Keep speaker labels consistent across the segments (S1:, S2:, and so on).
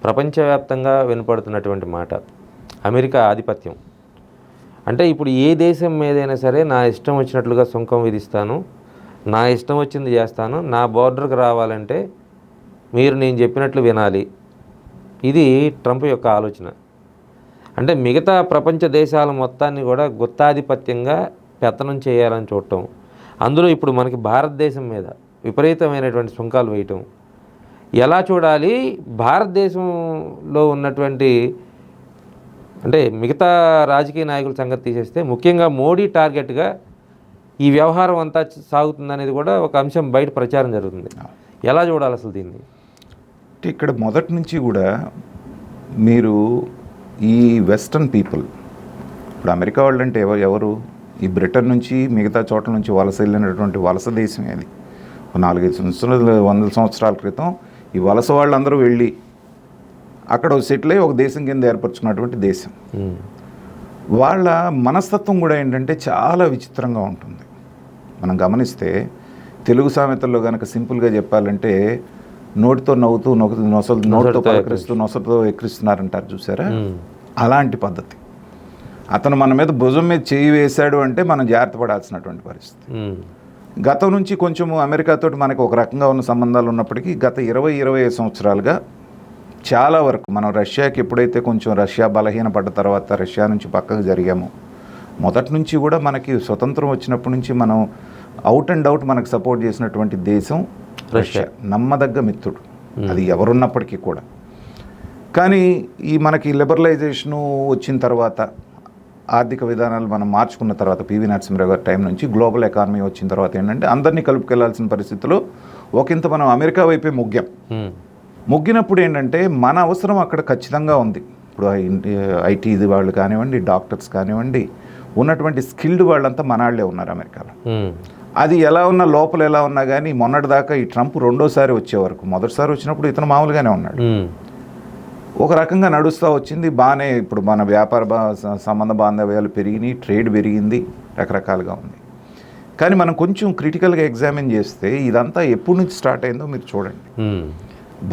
S1: ప్రపంచవ్యాప్తంగా వినపడుతున్నటువంటి మాట అమెరికా ఆధిపత్యం. అంటే ఇప్పుడు ఏ దేశం మీదైనా సరే నా ఇష్టం వచ్చినట్లుగా సుంకం విధిస్తాను, నా ఇష్టం వచ్చింది చేస్తాను, నా బోర్డర్కి రావాలంటే మీరు నేను చెప్పినట్లు వినాలి. ఇది ట్రంప్ యొక్క ఆలోచన. అంటే మిగతా ప్రపంచ దేశాల మొత్తాన్ని కూడా గుత్తాధిపత్యంగా పెత్తనం చేయాలని చూడటం, అందులో ఇప్పుడు మనకి భారతదేశం మీద విపరీతమైనటువంటి సుంకాలు వేయటం. ఎలా చూడాలి? భారతదేశంలో ఉన్నటువంటి అంటే మిగతా రాజకీయ నాయకుల సంగతి తీసేస్తే ముఖ్యంగా మోడీ టార్గెట్గా ఈ వ్యవహారం అంతా సాగుతుందనేది కూడా ఒక అంశం బయట ప్రచారం జరుగుతుంది. ఎలా చూడాలి అసలు దీన్ని?
S2: ఇక్కడ మొదటి నుంచి కూడా మీరు ఈ వెస్టర్న్ పీపుల్, ఇప్పుడు అమెరికా వాళ్ళు అంటే ఎవరు? ఈ బ్రిటన్ నుంచి మిగతా చోట్ల నుంచి వలస వెళ్ళినటువంటి వలస దేశం అది. 4-5 సంవత్సరాలు 100 సంవత్సరాల క్రితం ఈ వలస వాళ్ళందరూ వెళ్ళి అక్కడ సెటిల్ అయ్యి ఒక దేశం కింద ఏర్పరచుకున్నటువంటి దేశం. వాళ్ళ మనస్తత్వం కూడా ఏంటంటే చాలా విచిత్రంగా ఉంటుంది. మనం గమనిస్తే తెలుగు సామెతల్లో కనుక సింపుల్గా చెప్పాలంటే నోటితో నవ్వుతూ నోటితో పలకరిస్తూ నొసటితో ఎక్కిరిస్తున్నారంటారు చూసారా, అలాంటి పద్ధతి. అతను మన మీద భుజం మీద చేయి వేశాడు అంటే మనం జాగ్రత్త పడాల్సినటువంటి పరిస్థితి. గతం నుంచి కొంచెం అమెరికాతో మనకు ఒక రకంగా ఉన్న సంబంధాలు ఉన్నప్పటికీ గత 20-25 సంవత్సరాలుగా చాలా వరకు మనం రష్యాకి ఎప్పుడైతే కొంచెం రష్యా బలహీనపడ్డ తర్వాత రష్యా నుంచి పక్కకు జరిగాము, మొదటి నుంచి కూడా మనకి స్వతంత్రం వచ్చినప్పటి నుంచి మనం అవుట్ అండ్ అవుట్ మనకు సపోర్ట్ చేసినటువంటి దేశం రష్యా. నమ్మదగ్గ మిత్రుడు అది ఎవరున్నప్పటికీ కూడా. కానీ ఈ మనకి లిబరలైజేషను వచ్చిన తర్వాత, ఆర్థిక విధానాలు మనం మార్చుకున్న తర్వాత, పివి నరసింహరావు గారి టైం నుంచి గ్లోబల్ ఎకానమీ వచ్చిన తర్వాత ఏంటంటే అందరినీ కలుపుకెళ్లాల్సిన పరిస్థితిలో ఒకంత మనం అమెరికా వైపే మొగ్గినప్పుడు ఏంటంటే మన అవసరం అక్కడ ఖచ్చితంగా ఉంది. ఇప్పుడు ఐటీ వాళ్ళు కానివ్వండి, డాక్టర్స్ కానివ్వండి, ఉన్నటువంటి స్కిల్డ్ వాళ్ళంతా మనాళ్లే ఉన్నారు అమెరికాలో. అది ఎలా ఉన్నా లోపల ఎలా ఉన్నా కానీ మొన్నటిదాకా ఈ ట్రంప్ రెండోసారి వచ్చే వరకు, మొదటిసారి వచ్చినప్పుడు ఇతను మామూలుగానే ఉన్నాడు, ఒక రకంగా నడుస్తూ వచ్చింది బాగానే. ఇప్పుడు మన వ్యాపార సంబంధ బాంధవ్యాలు పెరిగినాయి, ట్రేడ్ పెరిగింది, రకరకాలుగా ఉంది. కానీ మనం కొంచెం క్రిటికల్గా ఎగ్జామిన్ చేస్తే ఇదంతా ఎప్పటి నుంచి స్టార్ట్ అయిందో మీరు చూడండి.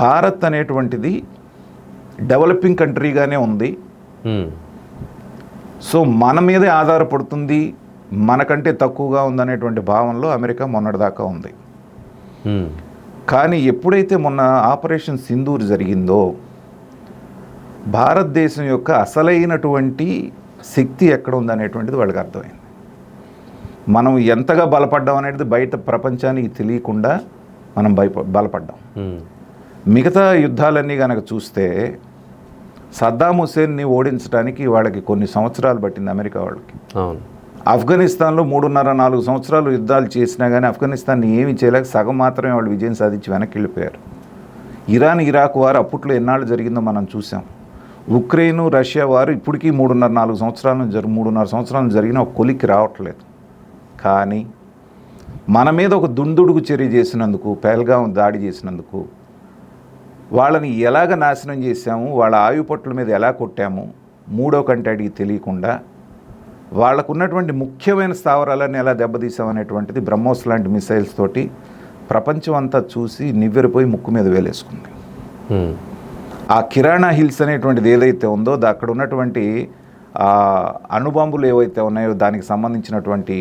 S2: భారత్ అనేటువంటిది డెవలపింగ్ కంట్రీగానే ఉంది. సో మన మీదే ఆధారపడుతుంది, మనకంటే తక్కువగా ఉందనేటువంటి భావనలో అమెరికా మొన్నటిదాకా ఉంది. కానీ ఎప్పుడైతే మొన్న ఆపరేషన్ సింధూర్ జరిగిందో భారతదేశం యొక్క అసలైనటువంటి శక్తి ఎక్కడ ఉందనేటువంటిది వాళ్ళకి అర్థమైంది. మనం ఎంతగా బలపడ్డాం అనేది బయట ప్రపంచానికి తెలియకుండా మనం బలపడ్డాం. మిగతా యుద్ధాలన్నీ కనుక చూస్తే సద్దాం హుస్సేన్ని ఓడించడానికి వాళ్ళకి కొన్ని సంవత్సరాలు పట్టింది అమెరికా వాళ్ళకి. ఆఫ్ఘనిస్తాన్లో 3.5-4 సంవత్సరాలు యుద్ధాలు చేసినా కానీ ఆఫ్ఘనిస్తాన్ని ఏమి చేయలేక సగం మాత్రమే వాళ్ళు విజయం సాధించి వెనక్కి వెళ్ళిపోయారు. ఇరాన్ ఇరాక్ వారు అప్పట్లో ఎన్నాళ్ళు జరిగిందో మనం చూసాం. ఉక్రెయిన్ రష్యా వారు ఇప్పటికీ 3.5-4 సంవత్సరాలు జరిగిన ఒక కొలిక్కి రావట్లేదు. కానీ మన మీద ఒక దుందుడుగు చర్య చేసినందుకు, పెహల్గాం దాడి చేసినందుకు, వాళ్ళని ఎలాగ నాశనం చేశాము, వాళ్ళ ఆయుపట్టుల మీద ఎలా కొట్టాము, మూడో కంటే అడిగి తెలియకుండా వాళ్ళకు ఉన్నటువంటి ముఖ్యమైన స్థావరాలన్నీ ఎలా దెబ్బతీసామనేటువంటిది బ్రహ్మోస్ లాంటి మిసైల్స్ తోటి ప్రపంచం అంతా చూసి నివ్వెరపోయి ముక్కు మీద వేలేసుకుంది. ఆ కిరాణా హిల్స్ అనేటువంటిది ఏదైతే ఉందో అక్కడ ఉన్నటువంటి అణుబాంబులు ఏవైతే ఉన్నాయో దానికి సంబంధించినటువంటి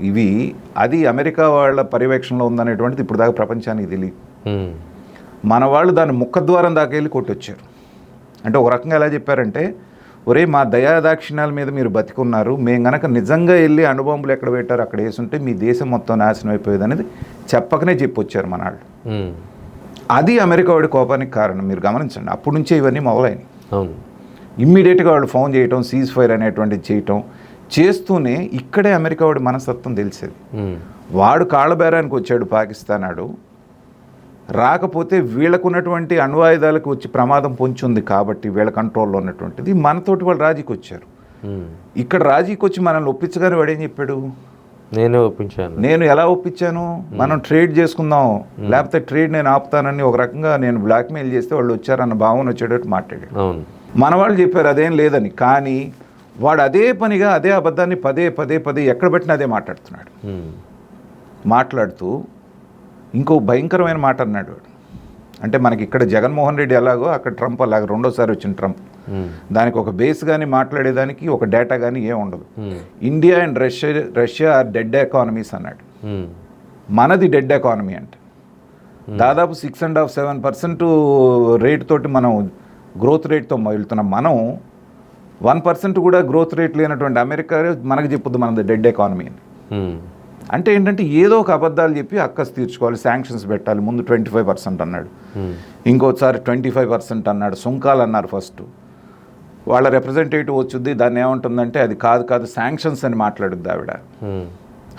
S2: ఇవి, అది అమెరికా వాళ్ళ పర్యవేక్షణలో ఉందనేటువంటిది ఇప్పుడు దాకా ప్రపంచానికి తెలియదు. మన వాళ్ళు దాన్ని ముఖద్వారం దాకా వెళ్ళి కొట్టొచ్చారు. అంటే ఒక రకంగా ఎలా చెప్పారంటే, ఒరే మా దయాదాక్షిణ్యాల మీద మీరు బతికున్నారు, మేము గనక నిజంగా వెళ్ళి అణుబాంబులు ఎక్కడ పెట్టారు అక్కడ వేసుంటే మీ దేశం మొత్తం నాశనం అయిపోయేది అనేది చెప్పకనే చెప్పొచ్చారు మన వాళ్ళు. అది అమెరికా వాడి కోపానికి కారణం. మీరు గమనించండి, అప్పటి నుంచే ఇవన్నీ మొదలైనవి. ఇమ్మీడియట్గా వాళ్ళు ఫోన్ చేయటం, సీజ్ ఫైర్ అనేటువంటిది చేయటం చేస్తూనే ఇక్కడే అమెరికా వాడి మనస్తత్వం తెలిసేది. వాడు కాళ్ళబేరానికి వచ్చాడు పాకిస్తాన్ ఆడు, రాకపోతే వీళ్ళకున్నటువంటి అణ్వాయుధాలకు వచ్చి ప్రమాదం పొంచుంది కాబట్టి వీళ్ళ కంట్రోల్లో ఉన్నటువంటిది మనతోటి వాళ్ళు రాజీకి వచ్చారు. ఇక్కడ రాజీకి వచ్చి మనల్ని ఒప్పించగానే వాడేం చెప్పాడు, నేను ఎలా ఒప్పించాను, మనం ట్రేడ్ చేసుకుందాం, లేకపోతే ట్రేడ్ నేను ఆపుతానని ఒక రకంగా నేను బ్లాక్మెయిల్ చేస్తే వాళ్ళు వచ్చారన్న భావన వచ్చేటట్టు మాట్లాడాడు. మన వాళ్ళు చెప్పారు అదేం లేదని. కానీ వాడు అదే పనిగా అదే అబద్ధాన్ని పదే ఎక్కడ పెట్టినా అదే మాట్లాడుతున్నాడు. మాట్లాడుతూ ఇంకో భయంకరమైన మాట అన్నాడు వాడు. అంటే మనకి ఇక్కడ జగన్మోహన్ రెడ్డి ఎలాగో అక్కడ ట్రంప్ అలాగ రెండోసారి వచ్చిన ట్రంప్. దానికి ఒక బేస్ కానీ మాట్లాడేదానికి ఒక డేటా కానీ ఏం ఉండదు. India and Russia are dead economies అన్నాడు. మనది డెడ్ ఎకానమీ అంటే దాదాపు 6.5-7% రేట్ తోటి మనం గ్రోత్ రేట్తో వెళ్తున్నాం. మనం 1% కూడా గ్రోత్ రేట్ లేనటువంటి అమెరికా మనకు చెప్పుద్ది మనది డెడ్ ఎకానమీ అని. అంటే ఏంటంటే ఏదో ఒక అబద్ధాలు చెప్పి అక్కస్ తీర్చుకోవాలి, శాంక్షన్స్ పెట్టాలి. ముందు 25% అన్నాడు, ఇంకోసారి 25% అన్నాడు, సుంకాలు అన్నారు. ఫస్ట్ వాళ్ళ రిప్రజెంటేటివ్ వచ్చుద్ది, దాన్ని ఏమంటుందంటే అది కాదు శాంక్షన్స్ అని మాట్లాడుద్ది ఆవిడ.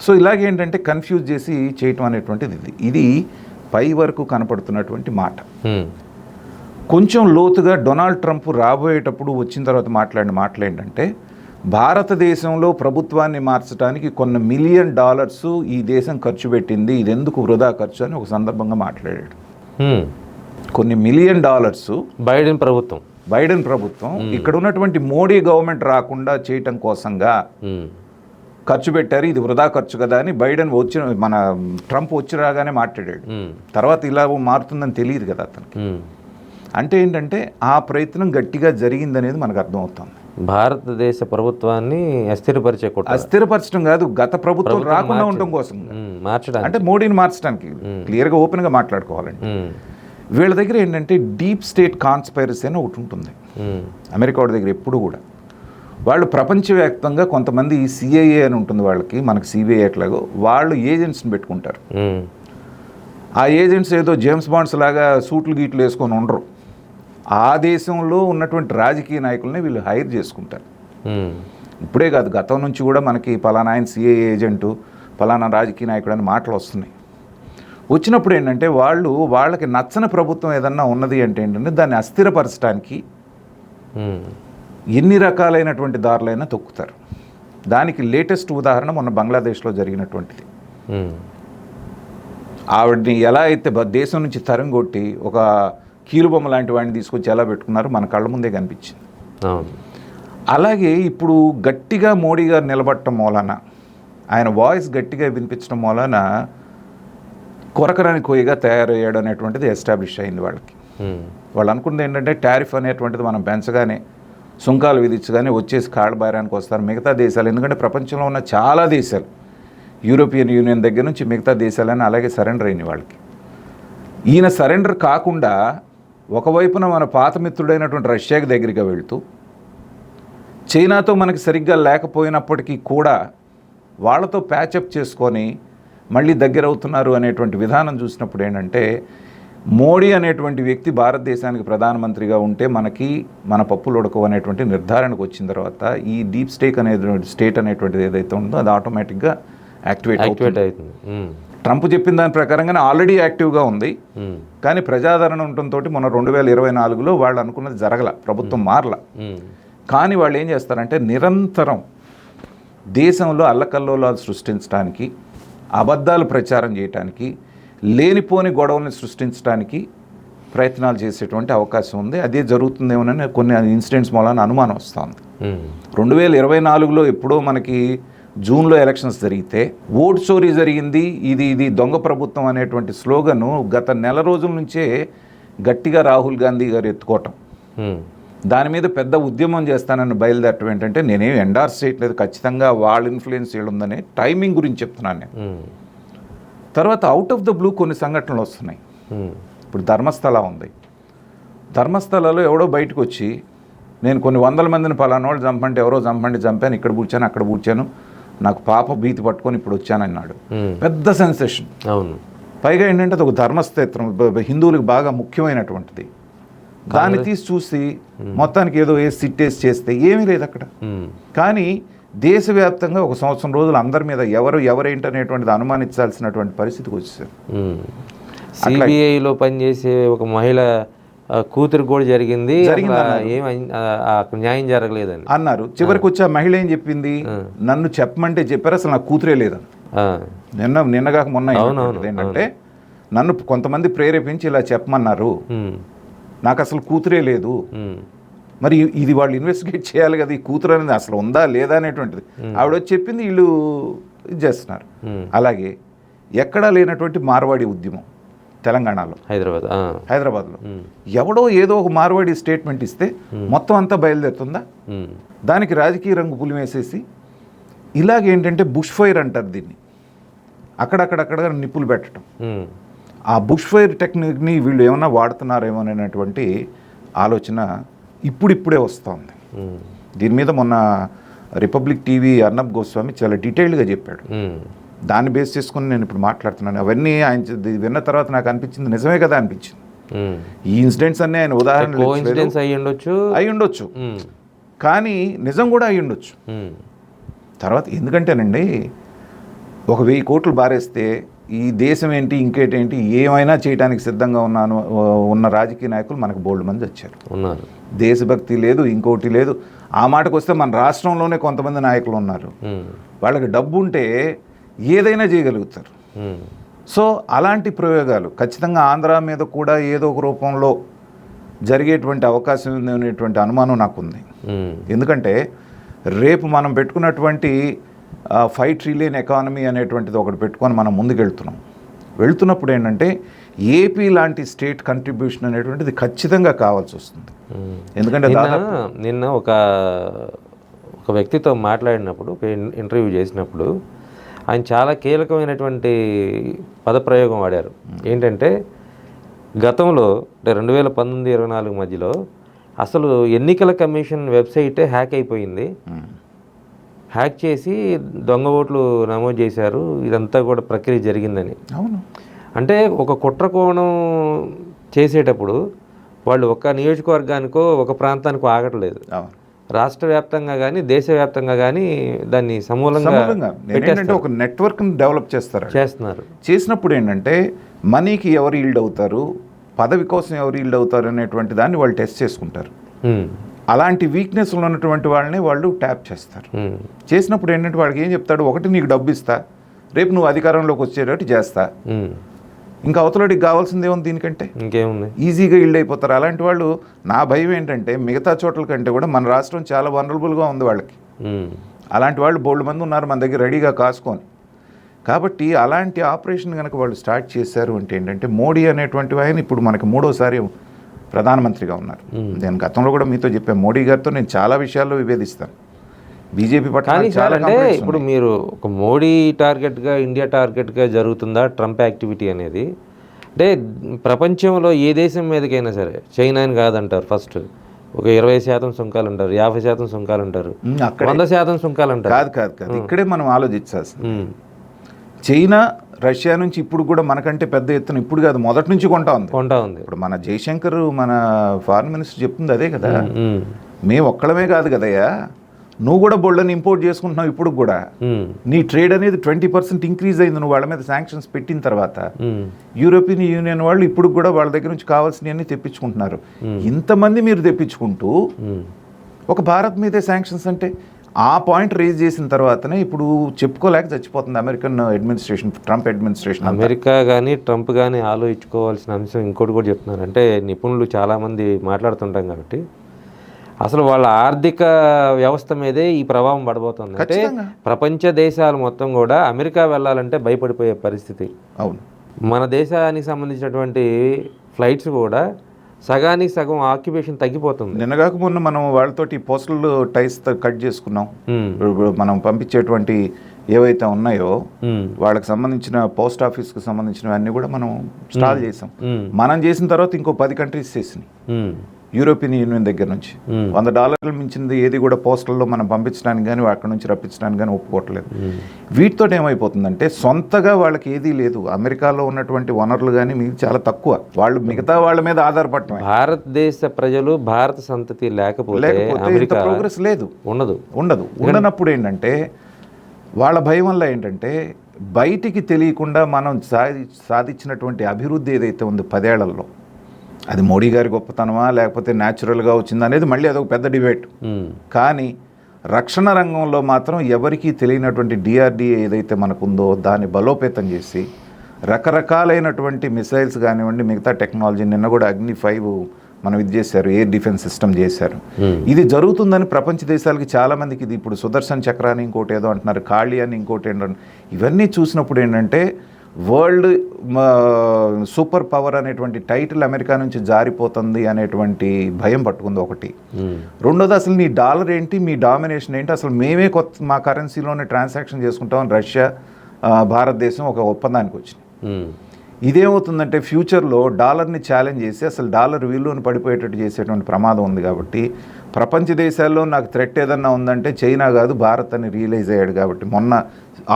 S2: సో ఇలాగేంటంటే కన్ఫ్యూజ్ చేసి చేయటం అనేటువంటిది ఇది పై వరకు కనపడుతున్నటువంటి మాట. కొంచెం లోతుగా డొనాల్డ్ ట్రంప్ రాబోయేటప్పుడు వచ్చిన తర్వాత మాట్లాడిన మాటలు ఏంటంటే భారతదేశంలో ప్రభుత్వాన్ని మార్చడానికి కొన్ని $1 మిలియన్ ఈ దేశం ఖర్చు పెట్టింది, ఇది ఎందుకు వృధా ఖర్చు అని ఒక సందర్భంగా మాట్లాడాడు. కొన్ని $1 మిలియన్ బైడెన్ ప్రభుత్వం ఇక్కడ ఉన్నటువంటి మోడీ గవర్నమెంట్ రాకుండా చేయటం కోసంగా ఖర్చు పెట్టారు, ఇది వృధా ఖర్చు కదా అని బైడెన్ మన ట్రంప్ వచ్చి రాగానే మాట్లాడాడు. తర్వాత ఇలా మారుతుందని తెలియదు కదా అతనికి. అంటే ఏంటంటే ఆ ప్రయత్నం గట్టిగా జరిగిందనేది మనకు అర్థమవుతుంది.
S1: భారతదేశ ప్రభుత్వాన్ని
S2: అస్థిరపరచడం కాదు, గత ప్రభుత్వం రాకుండా ఉండటం కోసం
S1: మార్చడానికి,
S2: అంటే మోడీని మార్చడానికి క్లియర్గా ఓపెన్గా మాట్లాడుకోవాలంటే వీళ్ళ దగ్గర ఏంటంటే డీప్ స్టేట్ కాన్స్పైరసీ అని ఒకటి ఉంటుంది అమెరికా వాడి దగ్గర ఎప్పుడు కూడా. వాళ్ళు ప్రపంచవ్యాప్తంగా కొంతమంది సిఐఏ అని ఉంటుంది వాళ్ళకి, మనకి సిబిఐ ఎట్లాగో వాళ్ళు ఏజెంట్స్ని పెట్టుకుంటారు. ఆ ఏజెంట్స్ ఏదో జేమ్స్ బాండ్స్ లాగా సూట్లు గీట్లు వేసుకొని ఉండరు. ఆ దేశంలో ఉన్నటువంటి రాజకీయ నాయకుల్ని వీళ్ళు హైర్ చేసుకుంటారు. ఇప్పుడే కాదు, గతం నుంచి కూడా మనకి పలానా ఆయన సిఐఏ ఏజెంటు, పలానా రాజకీయ నాయకుడు అని మాటలు వస్తున్నాయి. వచ్చినప్పుడు ఏంటంటే వాళ్ళకి నచ్చని ప్రభుత్వం ఏదన్నా ఉన్నది అంటే ఏంటంటే దాన్ని అస్థిరపరచడానికి ఎన్ని రకాలైనటువంటి దారులైనా తొక్కుతారు. దానికి లేటెస్ట్ ఉదాహరణ మొన్న బంగ్లాదేశ్లో జరిగినటువంటిది. ఆవిడని ఎలా అయితే దేశం నుంచి తరంగొట్టి ఒక కీలుబొమ్మ లాంటి వాడిని తీసుకొచ్చి ఎలా పెట్టుకున్నారు మన కళ్ళ ముందే కనిపించింది. అలాగే ఇప్పుడు గట్టిగా మోడీ గారు నిలబడటం మూలాన, ఆయన వాయిస్ గట్టిగా వినిపించడం మూలాన కొరకరాని కోయిగా తయారయ్యాడు అనేటువంటిది ఎస్టాబ్లిష్ అయింది వాళ్ళకి. వాళ్ళు అనుకున్నది ఏంటంటే టారిఫ్ అనేటువంటిది మనం పెంచగానే, సుంకాలు విధించగానే వచ్చేసి కాళ్ళ బేరానికి వస్తారు మిగతా దేశాలు. ఎందుకంటే ప్రపంచంలో ఉన్న చాలా దేశాలు, యూరోపియన్ యూనియన్ దగ్గర నుంచి మిగతా దేశాలని అలాగే సరెండర్ అయినాయి వాళ్ళకి. ఈయన సరెండర్ కాకుండా ఒకవైపున మన పాత మిత్రుడైనటువంటి రష్యాకి దగ్గరగా వెళ్తూ, చైనాతో మనకి సరిగ్గా లేకపోయినప్పటికీ కూడా వాళ్ళతో ప్యాచప్ చేసుకొని మళ్ళీ దగ్గర అవుతున్నారు అనేటువంటి విధానం చూసినప్పుడు ఏంటంటే మోడీ అనేటువంటి వ్యక్తి భారతదేశానికి ప్రధానమంత్రిగా ఉంటే మనకి మన పప్పులు ఉడకవు అనేటువంటి నిర్ధారణకు వచ్చిన తర్వాత ఈ డీప్ స్టేట్ అనేటువంటిది ఏదైతే ఉందో అది ఆటోమేటిక్గా యాక్టివేట్ అవుతుంది. ట్రంప్ చెప్పిన దాని ప్రకారంగానే ఆల్రెడీ యాక్టివ్గా ఉంది. కానీ ప్రజాదరణ ఉండటంతో మొన్న 2024లో వాళ్ళు అనుకున్నది జరగల, ప్రభుత్వం మారల. కానీ వాళ్ళు ఏం చేస్తారంటే నిరంతరం దేశంలో అల్లకల్లోలాలు సృష్టించడానికి, అబద్ధాలు ప్రచారం చేయడానికి, లేనిపోని గొడవల్ని సృష్టించడానికి ప్రయత్నాలు చేసేటువంటి అవకాశం ఉంది. అదే జరుగుతుందేమోనని కొన్ని ఇన్సిడెంట్స్ మూలాన అనుమానం వస్తుంది. 2024లో ఎప్పుడో మనకి జూన్లో ఎలక్షన్స్ జరిగితే ఓట్ చోరీ జరిగింది, ఇది దొంగ ప్రభుత్వం అనేటువంటి స్లోగను గత నెల రోజుల నుంచే గట్టిగా రాహుల్ గాంధీ గారు ఎత్తుకోవటం, దాని మీద పెద్ద ఉద్యమం చేస్తానని బయలుదేరటం ఏంటంటే నేనేం ఎండార్స్ చేయట్లేదు, ఖచ్చితంగా వాళ్ళ ఇన్ఫ్లుయెన్స్ ఉందనే టైమింగ్ గురించి చెప్తున్నాను నేను. తర్వాత అవుట్ ఆఫ్ ద బ్లూ కొన్ని సంఘటనలు వస్తున్నాయి. ఇప్పుడు ధర్మస్థల ఉంది, ధర్మస్థలలో ఎవడో బయటకు వచ్చి నేను కొన్ని 100 మందిని పలానా వాళ్ళు చంపండి, ఎవరో చంపాను, ఇక్కడ కూర్చాను, అక్కడ కూర్చాను, నాకు పాప భీతి పట్టుకొని ఇప్పుడు వచ్చానన్నాడు. పెద్ద సెన్సేషన్. అవును. పైగా ఏంటంటే అది ఒక ధర్మక్షేత్రం, హిందువులకు బాగా ముఖ్యమైనటువంటిది. దాన్ని తీసి చూసి మొత్తానికి ఏదో సిట్టేసి చేస్తే ఏమీ లేదు అక్కడ. కానీ దేశవ్యాప్తంగా ఒక సంవత్సరం రోజులు అందరి మీద ఎవరేంటనేటువంటిది అనుమానించాల్సినటువంటి పరిస్థితికి వచ్చేసారు.
S1: సిబిఐలో పనిచేసే ఒక మహిళ కూతురు కూడా జరిగింది, న్యాయం జరగలేదని
S2: అన్నారు. చివరికి వచ్చి ఆ మహిళ ఏం చెప్పింది, నన్ను చెప్పమంటే చెప్పారు, అసలు నాకు కూతురే లేదని. నిన్నగాక మొన్న ఏంటంటే నన్ను కొంతమంది ప్రేరేపించి ఇలా చెప్పమన్నారు, నాకు అసలు కూతురే లేదు. మరి ఇది వాళ్ళు ఇన్వెస్టిగేట్ చేయాలి కదా, ఈ కూతురు అనేది అసలు ఉందా లేదా అనేటువంటిది. ఆవిడ వచ్చి చెప్పింది, వీళ్ళు ఇది చేస్తున్నారు. అలాగే ఎక్కడా లేనటువంటి మార్వాడి ఉద్యమం, తెలంగాణలో, హైదరాబాద్లో
S1: ఉమ్.
S2: ఎవడో ఏదో ఒక మార్వాడి స్టేట్మెంట్ ఇస్తే మొత్తం అంతా బయలుదేరుతుందా?
S1: ఉమ్.
S2: దానికి రాజకీయ రంగు పులిమేసేసి ఇలాగేంటంటే బుష్ ఫైర్ అంటారు దీన్ని, అక్కడక్కడక్కడ నిప్పులు పెట్టడం.
S1: ఉమ్.
S2: ఆ బుష్ ఫైర్ టెక్నిక్ని వీళ్ళు ఏమన్నా వాడుతున్నారేమో అనేటువంటి ఆలోచన ఇప్పుడిప్పుడే వస్తుంది.
S1: ఉమ్.
S2: దీని మీద మొన్న రిపబ్లిక్ టీవీ అర్నబ్ గోస్వామి చాలా డీటెయిల్డ్గా చెప్పాడు.
S1: ఉమ్.
S2: దాన్ని బేస్ చేసుకుని నేను ఇప్పుడు మాట్లాడుతున్నాను. అవన్నీ ఆయన విన్న తర్వాత నాకు అనిపించింది నిజమే కదా అనిపించింది.
S1: ఉమ్.
S2: ఈ ఇన్సిడెంట్స్ అన్నీ ఆయన ఉదాహరణ
S1: కోఇన్సిడెన్స్ అయ్యి ఉండొచ్చు.
S2: ఉమ్. కానీ నిజం కూడా అయ్యి ఉండొచ్చు.
S1: ఉమ్.
S2: తర్వాత ఎందుకంటేనండి, ఒక 1000 కోట్లు బారేస్తే ఈ దేశం ఏంటి ఇంకేంటి ఏమైనా చేయడానికి సిద్ధంగా ఉన్న రాజకీయ నాయకులు మనకు బోల్డ్ మంది వచ్చారు,
S1: ఉన్నారు.
S2: దేశభక్తి లేదు, ఇంకోటి లేదు. ఆ మాటకు వస్తే మన రాష్ట్రంలోనే కొంతమంది నాయకులు ఉన్నారు, వాళ్ళకి డబ్బు ఉంటే ఏదైనా చేయగలుగుతారు. సో అలాంటి ప్రయోగాలు ఖచ్చితంగా ఆంధ్ర మీద కూడా ఏదో ఒక రూపంలో జరిగేటువంటి అవకాశం ఉంది అనేటువంటి అనుమానం నాకుంది. ఎందుకంటే రేపు మనం పెట్టుకున్నటువంటి 5 ట్రిలియన్ ఎకానమీ అనేటువంటిది ఒకటి పెట్టుకొని మనం వెళ్తున్నప్పుడు ఏంటంటే ఏపీ లాంటి స్టేట్ కంట్రిబ్యూషన్ అనేటువంటిది ఖచ్చితంగా కావాల్సి వస్తుంది. ఎందుకంటే
S1: నిన్న ఒక వ్యక్తితో మాట్లాడినప్పుడు, ఒక ఇంటర్వ్యూ చేసినప్పుడు ఆయన చాలా కీలకమైనటువంటి పదప్రయోగం వాడారు. ఏంటంటే గతంలో 2019-24 మధ్యలో అసలు ఎన్నికల కమిషన్ వెబ్సైటే హ్యాక్ అయిపోయింది, హ్యాక్ చేసి దొంగ ఓట్లు నమోదు చేశారు, ఇదంతా కూడా ప్రక్రియ జరిగిందని.
S2: అవును.
S1: అంటే ఒక కుట్ర కోణం చేసేటప్పుడు వాళ్ళు ఒక నియోజకవర్గానికో ఒక ప్రాంతానికో ఆగట్లేదు, రాష్ట్ర వ్యాప్తంగా కానీ దేశవ్యాప్తంగా కానీ దాన్ని సమూలంగా
S2: ఒక నెట్వర్క్ని డెవలప్ చేస్తున్నారు. చేసినప్పుడు ఏంటంటే మనీకి ఎవరు ఈల్డ్ అవుతారు, పదవి కోసం ఎవరు ఈల్డ్ అవుతారు అనేటువంటి దాన్ని వాళ్ళు టెస్ట్ చేసుకుంటారు. అలాంటి వీక్నెస్లు ఉన్నటువంటి వాళ్ళని వాళ్ళు ట్యాప్ చేస్తారు. చేసినప్పుడు ఏంటంటే వాడికి ఏం చెప్తాడు, ఒకటి నీకు డబ్బు ఇస్తా, రేపు నువ్వు అధికారంలోకి వచ్చేటట్టు చేస్తా, ఇంకా అవతలడికి కావాల్సింది ఏముంది, దీనికంటే
S1: ఇంకేముంది,
S2: ఈజీగా ఇల్డ్ అయిపోతారు. అలాంటి వాళ్ళు, నా భయం ఏంటంటే మిగతా చోట్ల కంటే కూడా మన రాష్ట్రం చాలా వనరబుల్గా ఉంది వాళ్ళకి. అలాంటి వాళ్ళు బోల్డ్ మంది ఉన్నారు మన దగ్గర రెడీగా కాసుకొని. కాబట్టి అలాంటి ఆపరేషన్ కనుక వాళ్ళు స్టార్ట్ చేశారు అంటే ఏంటంటే, మోడీ అనేటువంటి ఆయన ఇప్పుడు మనకి 3వసారి ప్రధానమంత్రిగా ఉన్నారు. నేను గతంలో కూడా మీతో చెప్పాను, మోడీ గారితో నేను చాలా విషయాల్లో విభేదిస్తాను. బీజేపీ పట్ల చాలా
S1: అంటే ఇప్పుడు మీరు ఒక మోడీ టార్గెట్గా, ఇండియా టార్గెట్గా జరుగుతుందా ట్రంప్ యాక్టివిటీ అనేది? అంటే ప్రపంచంలో ఏ దేశం మీదకైనా సరే, చైనాని కాదంటారు ఫస్ట్, ఒక 20% సుంకాలు అంటారు, 50% సుంకాలు అంటారు, 100% సుంకాలు అంటారు.
S2: కాదు ఇక్కడే మనం ఆలోచించాల్సింది. చైనా, రష్యా నుంచి ఇప్పుడు కూడా మనకంటే పెద్ద ఎత్తున, ఇప్పుడు కాదు మొదటి నుంచి కొంటా ఉంది. ఇప్పుడు మన జయశంకర్, మన ఫారెన్ మినిస్టర్ చెప్తుంది అదే కదా, మేము ఒక్కడమే కాదు కదయ్యా, నువ్వు కూడా బోల్డని ఇంపోర్ట్ చేసుకుంటున్నావు. ఇప్పుడు కూడా నీ ట్రేడ్ అనేది 20% ఇంక్రీజ్ అయింది నువ్వు వాళ్ళ మీద శాంక్షన్స్ పెట్టిన తర్వాత. యూరోపియన్ యూనియన్ వాళ్ళు ఇప్పుడు కూడా వాళ్ళ దగ్గర నుంచి కావాల్సినవన్నీ తెప్పించుకుంటున్నారు. ఇంతమంది మీరు తెప్పించుకుంటూ ఒక భారత్ మీదే శాంక్షన్స్ అంటే, ఆ పాయింట్ రేజ్ చేసిన తర్వాతనే ఇప్పుడు చెప్పుకోలేక చచ్చిపోతుంది American administration, Trump administration.
S1: America కానీ ట్రంప్ కానీ ఆలోచించుకోవాల్సిన అంశం ఇంకోటి కూడా చెప్తున్నారు. అంటే నిపుణులు చాలామంది మాట్లాడుతుంటాం కాబట్టి, అసలు వాళ్ళ ఆర్థిక వ్యవస్థ మీదే ఈ ప్రభావం పడబోతుంది. అంటే ప్రపంచ దేశాలు మొత్తం కూడా అమెరికా వెళ్ళాలంటే భయపడిపోయే పరిస్థితి.
S2: అవును.
S1: మన దేశానికి సంబంధించినటువంటి ఫ్లైట్స్ కూడా సగానికి సగం ఆక్యుపేషన్ తగ్గిపోతుంది.
S2: నిన్నగాక మొన్న మనం వాళ్ళతోటి పోస్టల్ టైస్ కట్ చేసుకున్నాం. మనం పంపించేటువంటి ఏవైతే ఉన్నాయో వాళ్ళకి సంబంధించిన పోస్ట్ ఆఫీస్కి సంబంధించినవన్నీ కూడా మనం స్టాల్ చేసాం. మనం చేసిన తర్వాత ఇంకో 10 కంట్రీస్ చేసినాయి. యూరోపియన్ యూనియన్ దగ్గర నుంచి $100 మించింది ఏది కూడా పోస్టల్లో మనం పంపించడానికి కానీ అక్కడ నుంచి రప్పించడానికి కానీ ఒప్పుకోవట్లేదు. వీటితో ఏమైపోతుందంటే సొంతగా వాళ్ళకి ఏదీ లేదు. అమెరికాలో ఉన్నటువంటి వనరులు కానీ మీకు చాలా తక్కువ, వాళ్ళు మిగతా వాళ్ళ మీద ఆధారపడటం.
S1: భారతదేశ ప్రజలు, భారత సంతతి లేకపోతే
S2: ప్రోగ్రెస్ లేదు,
S1: ఉండదు.
S2: ఉండనప్పుడు ఏంటంటే వాళ్ళ భయం వల్ల ఏంటంటే బయటికి తెలియకుండా మనం సాధించినటువంటి అభివృద్ధి ఏదైతే ఉందో 10 ఏళ్లలో, అది మోడీ గారి గొప్పతనమా లేకపోతే న్యాచురల్గా వచ్చిందా అనేది మళ్ళీ అదొక పెద్ద డిబేట్. కానీ రక్షణ రంగంలో మాత్రం ఎవరికీ తెలియనటువంటి డిఆర్డిఏ ఏదైతే మనకుందో దాన్ని బలోపేతం చేసి రకరకాలైనటువంటి మిసైల్స్ కానివ్వండి, మిగతా టెక్నాలజీ, నిన్న కూడా అగ్ని 5 మనం ఇది చేశారు, ఎయిర్ డిఫెన్స్ సిస్టమ్ చేశారు. ఇది జరుగుతుందని ప్రపంచ దేశాలకి చాలామందికి, ఇది ఇప్పుడు సుదర్శన్ చక్ర అని ఇంకోటి ఏదో అంటున్నారు, కాళీ అని ఇంకోటి ఏంటంటే, ఇవన్నీ చూసినప్పుడు ఏంటంటే వరల్డ్ సూపర్ పవర్ అనేటువంటి టైటిల్ అమెరికా నుంచి జారిపోతుంది అనేటువంటి భయం పట్టుకుంది ఒకటి. రెండోది అసలు నీ డాలర్ ఏంటి, మీ డామినేషన్ ఏంటి, అసలు మేమే మా కరెన్సీలోనే ట్రాన్సాక్షన్ చేసుకుంటామని రష్యా భారతదేశం ఒక ఒప్పందానికి వచ్చింది. ఇదేమవుతుందంటే ఫ్యూచర్లో డాలర్ని ఛాలెంజ్ చేసి అసలు డాలర్ విలువను పడిపోయేటట్టు చేసేటువంటి ప్రమాదం ఉంది. కాబట్టి ప్రపంచ దేశాల్లో నాకు థ్రెట్ ఏదన్నా ఉందంటే చైనా కాదు భారత్ అని రియలైజ్ అయ్యాడు. కాబట్టి మొన్న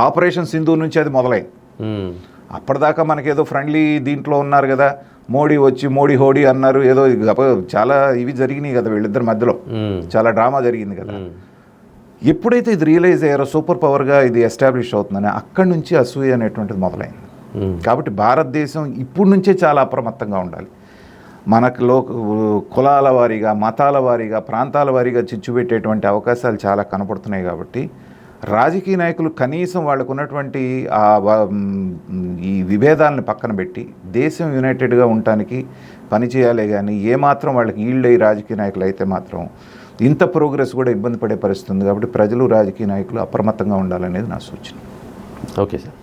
S2: ఆపరేషన్ సింధు నుంచి అది మొదలైంది. అప్పటిదాకా మనకేదో ఫ్రెండ్లీ దీంట్లో ఉన్నారు కదా, మోడీ వచ్చి మోడీ హోడీ అన్నారు, ఏదో చాలా ఇవి జరిగినాయి కదా వీళ్ళిద్దరి మధ్యలో, చాలా డ్రామా జరిగింది కదా. ఎప్పుడైతే ఇది రియలైజ్ అయ్యారో సూపర్ పవర్గా ఇది ఎస్టాబ్లిష్ అవుతుందని అక్కడి నుంచి అసూయ అనేటువంటిది మొదలైంది. కాబట్టి భారతదేశం ఇప్పటి నుంచే చాలా అప్రమత్తంగా ఉండాలి. మనకు కులాల వారీగా, మతాల వారీగా, ప్రాంతాల వారీగా చిచ్చు పెట్టేటువంటి అవకాశాలు చాలా కనపడుతున్నాయి. కాబట్టి రాజకీయ నాయకులు కనీసం వాళ్ళకు ఉన్నటువంటి ఈ విభేదాలను పక్కన పెట్టి దేశం యునైటెడ్గా ఉండటానికి పనిచేయాలి. కానీ ఏమాత్రం వాళ్ళకి ఈల్డ్ అయ్యి రాజకీయ నాయకులు అయితే మాత్రం ఇంత ప్రోగ్రెస్ కూడా ఇబ్బంది పడే పరిస్థితి ఉంది. కాబట్టి ప్రజలు రాజకీయ నాయకులు అప్రమత్తంగా ఉండాలనేది నా సూచన.
S1: Okay sir.